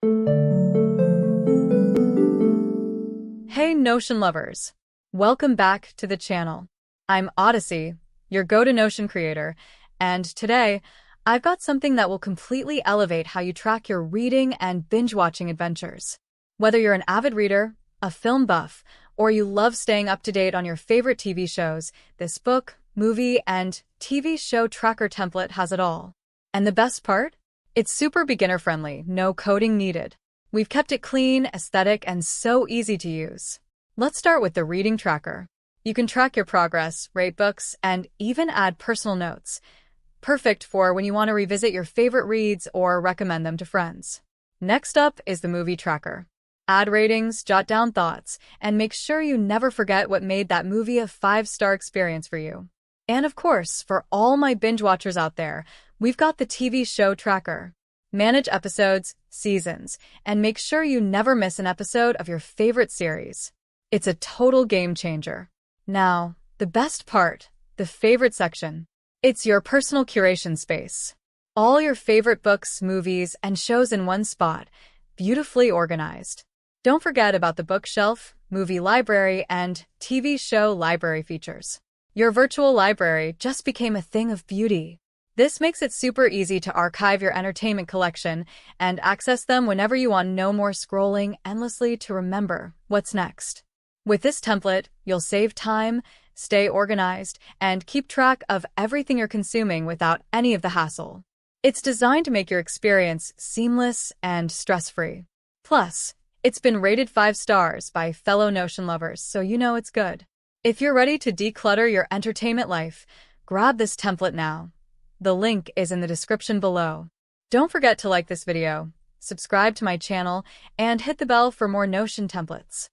Hey Notion lovers! Welcome back to the channel. I'm Odyssey, your go-to Notion creator, and today I've got something that will completely elevate how you track your reading and binge-watching adventures. Whether you're an avid reader, a film buff, or you love staying up to date on your favorite TV shows, this book, movie, and TV show tracker template has it all. And the best part? It's super beginner-friendly, no coding needed. We've kept it clean, aesthetic, and so easy to use. Let's start with the reading tracker. You can track your progress, rate books, and even add personal notes. Perfect for when you want to revisit your favorite reads or recommend them to friends. Next up is the movie tracker. Add ratings, jot down thoughts, and make sure you never forget what made that movie a 5-star experience for you. And of course, for all my binge watchers out there, we've got the TV show tracker. Manage episodes, seasons, and make sure you never miss an episode of your favorite series. It's a total game changer. Now, the best part, the favorite section. It's your personal curation space. All your favorite books, movies, and shows in one spot, beautifully organized. Don't forget about the bookshelf, movie library, and TV show library features. Your virtual library just became a thing of beauty. This makes it super easy to archive your entertainment collection and access them whenever you want. No more scrolling endlessly to remember what's next. With this template, you'll save time, stay organized, and keep track of everything you're consuming without any of the hassle. It's designed to make your experience seamless and stress-free. Plus, it's been rated 5 stars by fellow Notion lovers, so you know it's good. If you're ready to declutter your entertainment life, grab this template now. The link is in the description below. Don't forget to like this video, subscribe to my channel, and hit the bell for more Notion templates.